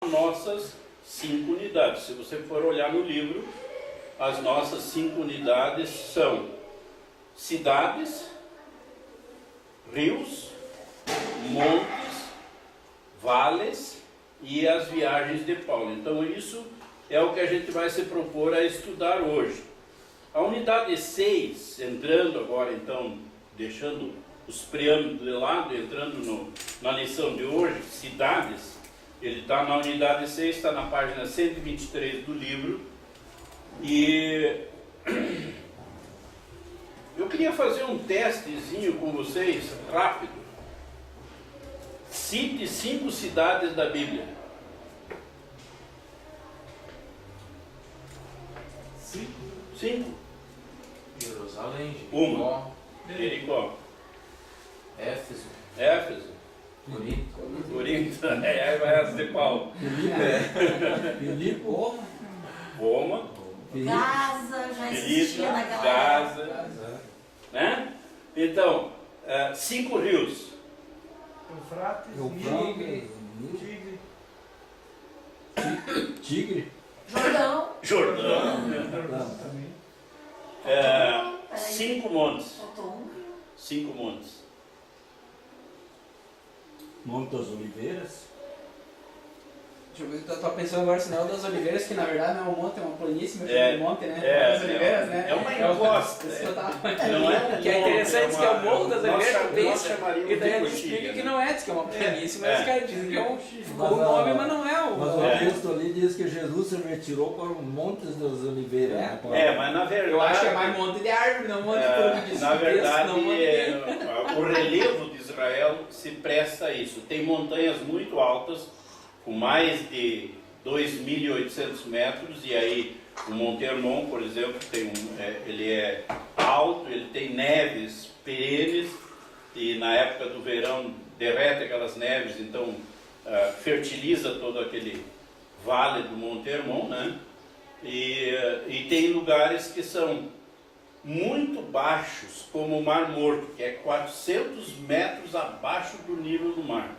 nossas 5 unidades. Se você for olhar no livro, as nossas 5 unidades são cidades, rios, montes, vales e as viagens de Paulo. Então isso é o que a gente vai se propor a estudar hoje. A unidade 6, entrando agora então, deixando os preâmbulos de lado, entrando na lição de hoje, cidades, ele está na unidade 6, está na página 123 do livro. E eu queria fazer um testezinho com vocês, rápido. Cite 5 cidades da Bíblia. 5. Jerusalém, Uma. Jericó. Éfeso. Corinto. Aí vai as de Paulo. Filipe. Roma. Gaza já existia naquela Gaza. época. Né? Então, 5 rios. Eufrates, Tigre. Jordão. também. 5 montes. Faltou um. 5 montes. Monte das Oliveiras. Deixa eu ver, eu tô pensando agora Sinal das Oliveiras, que na verdade não é um monte, é uma planície, mas É, é um monte, né? é, das Oliveiras, né? é uma encosta, Isso que eu tava Não é que é interessante, que é o Morro das Oliveiras, que nós pensa, chamaríamos e daí a de gente explica coxilha, que né? não é, diz que é uma planície, mas É. os caras dizem que é um ficou o Mas nome, mas não é o... Mas o É. texto ali diz que Jesus se retirou para o Monte das Oliveiras. né? Mas na verdade... Eu acho que é mais monte de árvore, não monte de tudo disso. Na verdade, não monte de... o relevo de Israel se presta a isso. Tem montanhas muito altas, com mais de 2.800 metros, e aí o Monte Hermon, por exemplo, ele é alto, ele tem neves perenes, e na época do verão derrete aquelas neves, então fertiliza todo aquele vale do Monte Hermon, né? E tem lugares que são muito baixos, como o Mar Morto, que é 400 metros abaixo do nível do mar.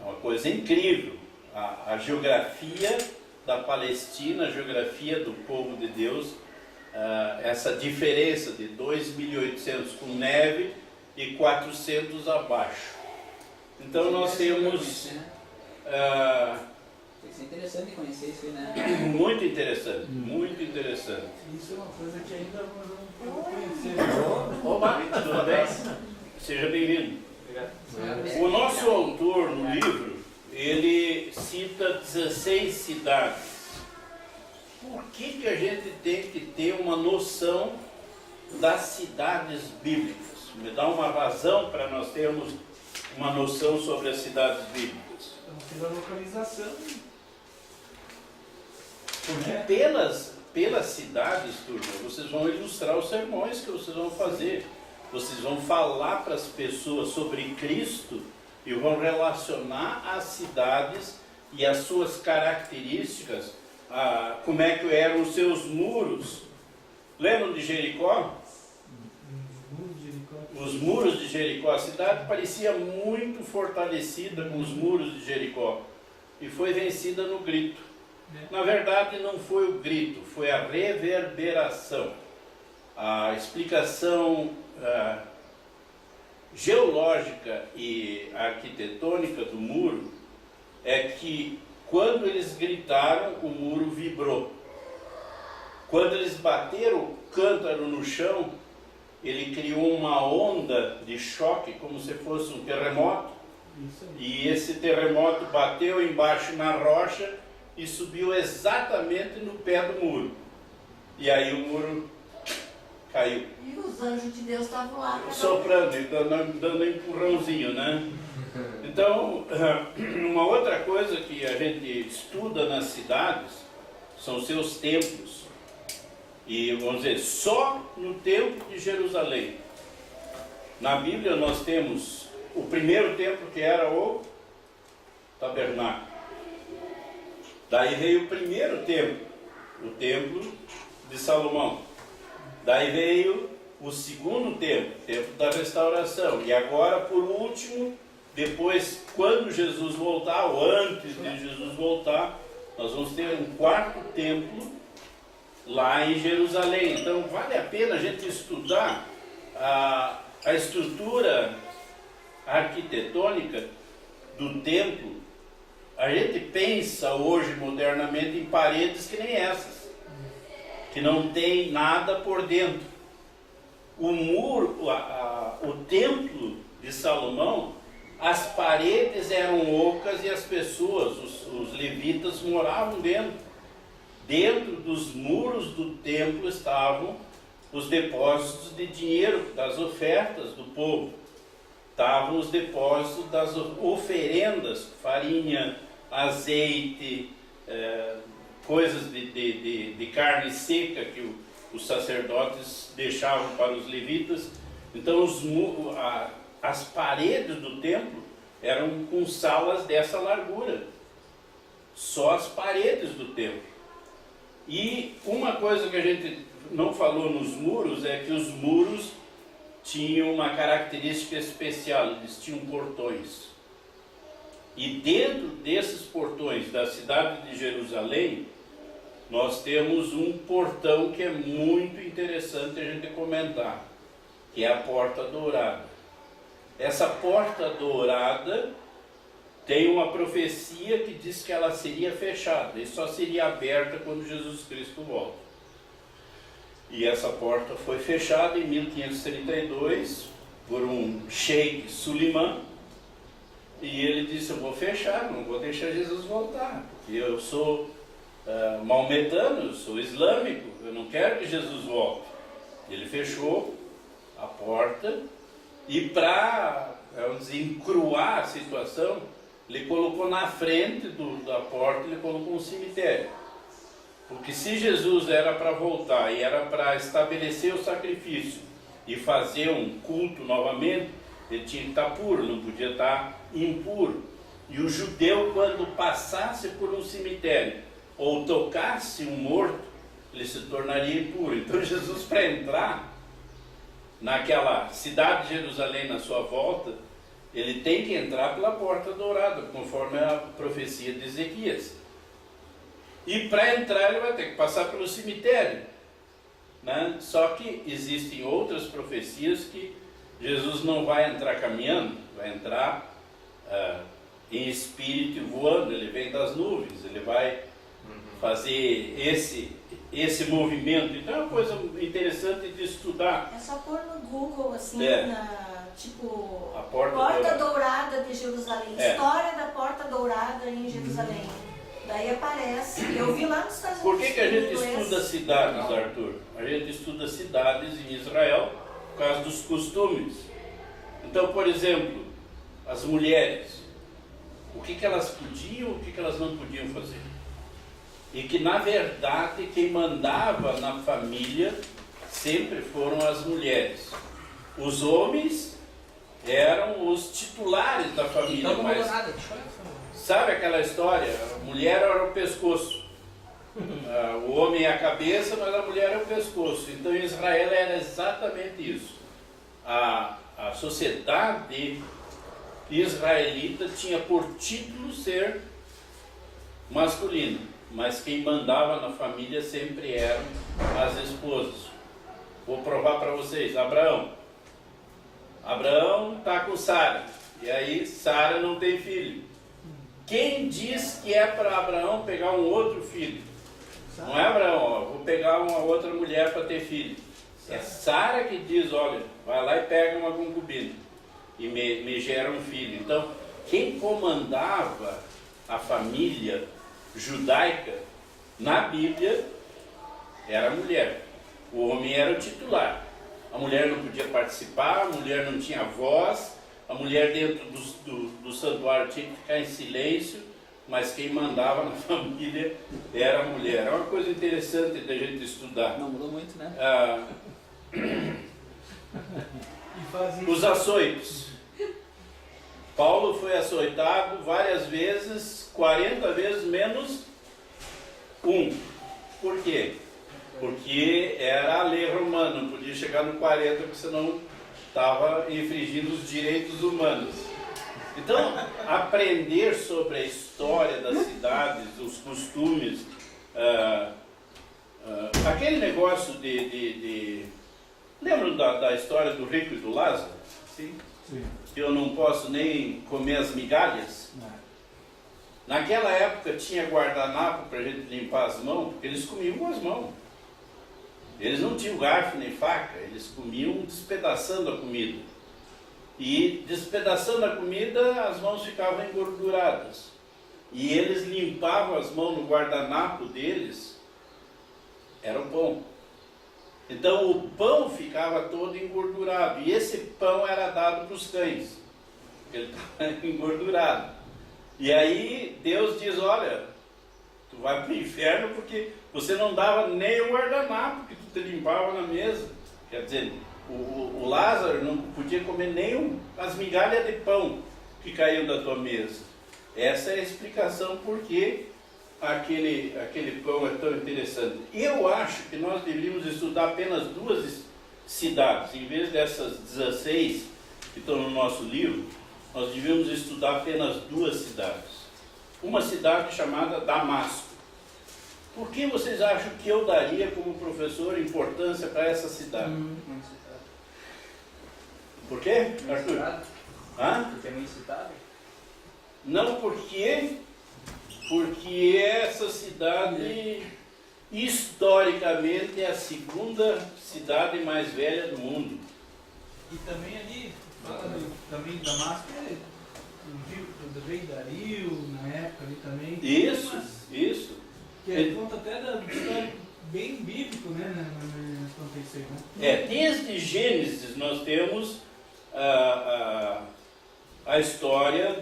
É uma coisa incrível. A geografia da Palestina, a geografia do povo de Deus, essa diferença de 2.800 com neve e 400 abaixo. Então nós temos... Tem que ser interessante conhecer isso aí, né? Muito interessante, muito interessante. Isso é uma coisa que ainda não vou conhecer. Oba, tudo bem? Seja bem-vindo. O nosso autor no livro, ele cita 16 cidades. Por que a gente tem que ter uma noção das cidades bíblicas? Me dá uma razão para nós termos uma noção sobre as cidades bíblicas. Então, pela localização. Porque pelas cidades, turma, vocês vão ilustrar os sermões que vocês vão fazer. Vocês vão falar para as pessoas sobre Cristo e vão relacionar as cidades e as suas características, como é que eram os seus muros. Lembram de Jericó? Os muros de Jericó. A cidade parecia muito fortalecida com os muros de Jericó e foi vencida no grito. Na verdade, não foi o grito, foi a reverberação. A explicação geológica e arquitetônica do muro é que quando eles gritaram, o muro vibrou. Quando eles bateram o cântaro no chão, ele criou uma onda de choque, como se fosse um terremoto. E esse terremoto bateu embaixo na rocha e subiu exatamente no pé do muro. E aí o muro caiu. E os anjos de Deus estavam lá. Soprando e dando um empurrãozinho, né? Então, uma outra coisa que a gente estuda nas cidades são seus templos. E vamos dizer, só no templo de Jerusalém. Na Bíblia nós temos o primeiro templo, que era o tabernáculo. Daí veio o primeiro templo, o templo de Salomão. Daí veio o segundo templo, o templo da restauração. E agora, por último, depois, quando Jesus voltar, ou antes de Jesus voltar, nós vamos ter um quarto templo lá em Jerusalém. Então vale a pena a gente estudar a estrutura arquitetônica do templo. A gente pensa hoje modernamente em paredes que nem essas, que não tem nada por dentro. O muro, o templo de Salomão, as paredes eram ocas e as pessoas, os levitas, moravam dentro. Dentro dos muros do templo estavam os depósitos de dinheiro, das ofertas do povo. Estavam os depósitos das oferendas, farinha, azeite, coisas de carne seca que os sacerdotes deixavam para os levitas. Então as paredes do templo eram com salas dessa largura, só as paredes do templo. E uma coisa que a gente não falou nos muros é que os muros tinham uma característica especial, eles tinham portões. E dentro desses portões da cidade de Jerusalém, nós temos um portão que é muito interessante a gente comentar, que é a Porta Dourada. Essa Porta Dourada tem uma profecia que diz que ela seria fechada e só seria aberta quando Jesus Cristo volta. E essa porta foi fechada em 1532 por um sheik Suleiman, e ele disse: eu vou fechar, não vou deixar Jesus voltar, porque eu sou maometano, eu sou islâmico, eu não quero que Jesus volte. Ele fechou a porta e, para encruar a situação, ele colocou na frente da porta, ele colocou um cemitério. Porque se Jesus era para voltar e era para estabelecer o sacrifício e fazer um culto novamente, ele tinha que estar puro, não podia estar impuro. E o judeu, quando passasse por um cemitério ou tocasse um morto, ele se tornaria impuro. Então Jesus, para entrar naquela cidade de Jerusalém na sua volta, ele tem que entrar pela Porta Dourada, conforme a profecia de Ezequias. E para entrar ele vai ter que passar pelo cemitério, né? Só que existem outras profecias que Jesus não vai entrar caminhando, vai entrar em espírito voando, ele vem das nuvens, ele vai fazer esse movimento. Então é uma coisa interessante de estudar. É só pôr no Google assim, tipo, a Porta Dourada de Jerusalém, história da Porta Dourada em Jerusalém. Daí aparece, eu vi lá nos Estados Unidos. Por que a gente estuda cidades, Arthur? A gente estuda cidades em Israel por causa dos costumes. Então, por exemplo, as mulheres, o que elas podiam, o que elas não podiam fazer. E que, na verdade, quem mandava na família sempre foram as mulheres. Os homens eram os titulares da família, mas sabe aquela história? A mulher era o pescoço, o homem é a cabeça, mas a mulher é o pescoço. Então em Israel era exatamente isso. A sociedade israelita tinha por título ser masculino, mas quem mandava na família sempre eram as esposas. Vou provar para vocês. Abraão está com Sara, e aí Sara não tem filho. Quem diz que é para Abraão pegar um outro filho? Não é Abraão, vou pegar uma outra mulher para ter filho. É Sara que diz: olha, vai lá e pega uma concubina e me gera um filho. Então, quem comandava a família judaica na Bíblia era a mulher. O homem era o titular. A mulher não podia participar, a mulher não tinha voz, a mulher dentro do santuário tinha que ficar em silêncio, mas quem mandava na família era a mulher. É uma coisa interessante da gente estudar. Não mudou muito, né? Os açoites. Paulo foi açoitado várias vezes, 40 vezes menos um. Por quê? Porque era a lei romana, não podia chegar no 40, porque senão estava infringindo os direitos humanos. Então, aprender sobre a história das cidades, os costumes, aquele negócio lembram da história do rico e do Lázaro? Sim. Sim. Que eu não posso nem comer as migalhas? Naquela época tinha guardanapo para a gente limpar as mãos, porque eles comiam com as mãos. Eles não tinham garfo nem faca, eles comiam despedaçando a comida. E despedaçando a comida, as mãos ficavam engorduradas. E eles limpavam as mãos no guardanapo deles, era o pão. Então o pão ficava todo engordurado, e esse pão era dado para os cães, porque ele estava engordurado. E aí Deus diz, olha, tu vai para o inferno porque você não dava nem o guardanapo que tu te limpava na mesa. Quer dizer, o Lázaro não podia comer nem as migalhas de pão que caíam da tua mesa. Essa é a explicação por que aquele pão é tão interessante. Eu acho que nós deveríamos estudar apenas 2 cidades, em vez dessas 16 que estão no nosso livro. Nós devíamos estudar apenas 2 cidades. Uma cidade chamada Damasco. Por que vocês acham que eu daria como professor importância para essa cidade? Por quê, Arthur? Hã? Porque é muito citado? Não, porque essa cidade, historicamente, é a 2ª cidade mais velha do mundo. E também ali, fala também de Damasco, do rei Dario, na época ali também. Isso. Que conta até da história bem bíblico, né, nesse contexto aí, né? Desde Gênesis nós temos a história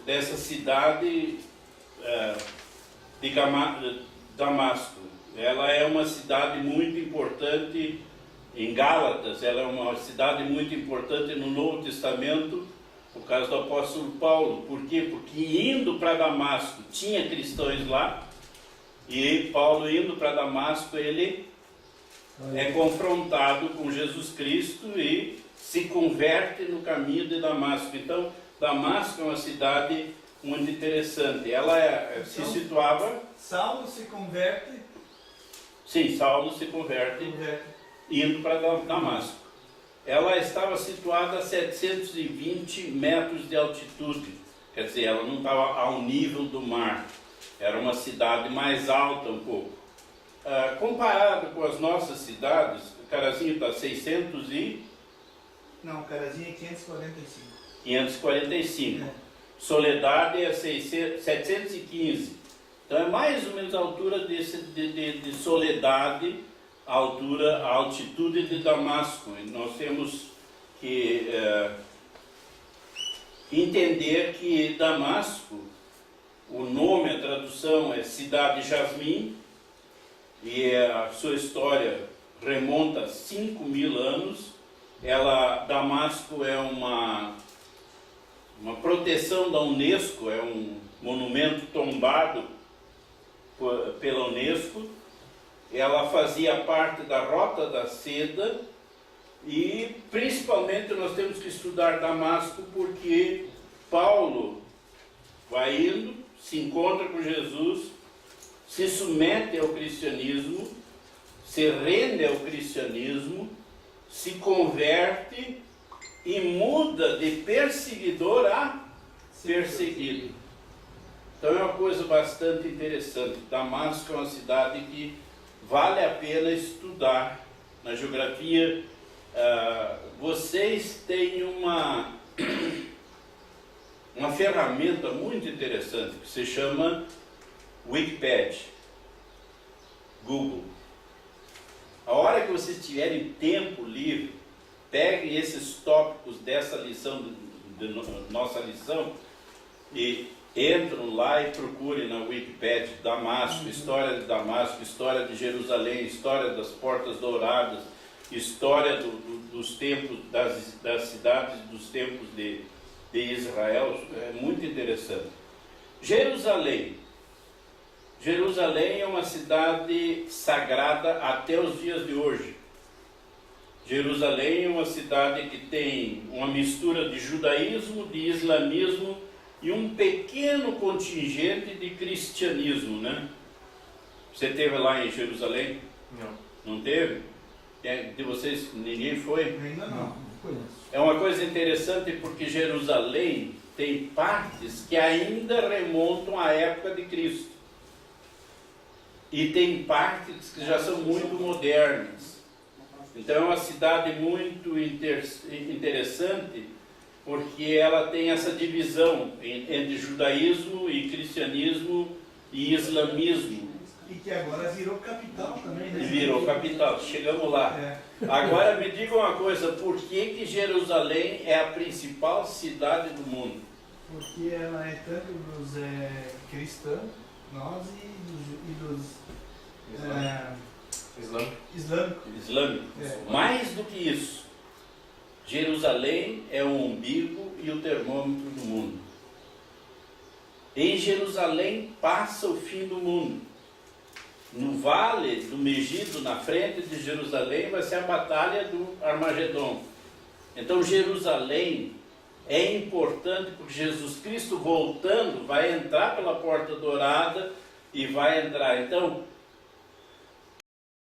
dessa cidade de Damasco. Ela é uma cidade muito importante em Gálatas, ela é uma cidade muito importante no Novo Testamento, por causa do apóstolo Paulo. Por quê? Porque indo para Damasco tinha cristãos lá, e Paulo indo para Damasco, ele é confrontado com Jesus Cristo e se converte no caminho de Damasco. Então, Damasco é uma cidade muito interessante. Ela se situava... Saulo se converte. Sim, Saulo se converte indo para Damasco. Ela estava situada a 720 metros de altitude. Quer dizer, ela não estava ao nível do mar. Era uma cidade mais alta um pouco. Comparado com as nossas cidades, Carazinho está 600 e... Não, Carazinho é 545. 545. Soledade é 715. Então é mais ou menos a altura de Soledade, a altitude de Damasco. E nós temos que entender que Damasco, o nome, a tradução é Cidade Jasmim, e a sua história remonta a 5.000 anos. Damasco é uma proteção da Unesco, é um monumento tombado pela Unesco. Ela fazia parte da Rota da Seda e principalmente nós temos que estudar Damasco porque Paulo vai indo, se encontra com Jesus, se submete ao cristianismo, se rende ao cristianismo, se converte e muda de perseguidor a perseguido. Então é uma coisa bastante interessante. Damasco é uma cidade que vale a pena estudar. Na geografia, vocês têm uma ferramenta muito interessante que se chama Wikipedia, Google. A hora que vocês tiverem tempo livre, peguem esses tópicos dessa lição, nossa lição, e entram lá e procurem na Wikipedia Damasco, história de Damasco, história de Jerusalém, história das Portas Douradas, história dos tempos, das cidades dos tempos de Israel. É muito interessante. Jerusalém é uma cidade sagrada até os dias de hoje. Jerusalém é uma cidade que tem uma mistura de judaísmo, de islamismo e um pequeno contingente de cristianismo, né? Você esteve lá em Jerusalém? Não. Não teve? De vocês, ninguém foi? Ainda não. Conheço. É uma coisa interessante porque Jerusalém tem partes que ainda remontam à época de Cristo. E tem partes que já são muito modernas. Então é uma cidade muito interessante porque ela tem essa divisão entre judaísmo e cristianismo e islamismo. E que agora virou capital também, né? E virou capital, chegamos lá. É. Agora me diga uma coisa, por que Jerusalém é a principal cidade do mundo? Porque ela é tanto dos cristãos, nós e dos islâmicos. Islâmico. É. Mais do que isso, Jerusalém é o umbigo e o termômetro do mundo. Em Jerusalém passa o fim do mundo. No vale do Megido, na frente de Jerusalém, vai ser a batalha do Armagedon. Então Jerusalém é importante porque Jesus Cristo voltando vai entrar pela porta dourada e vai entrar. Então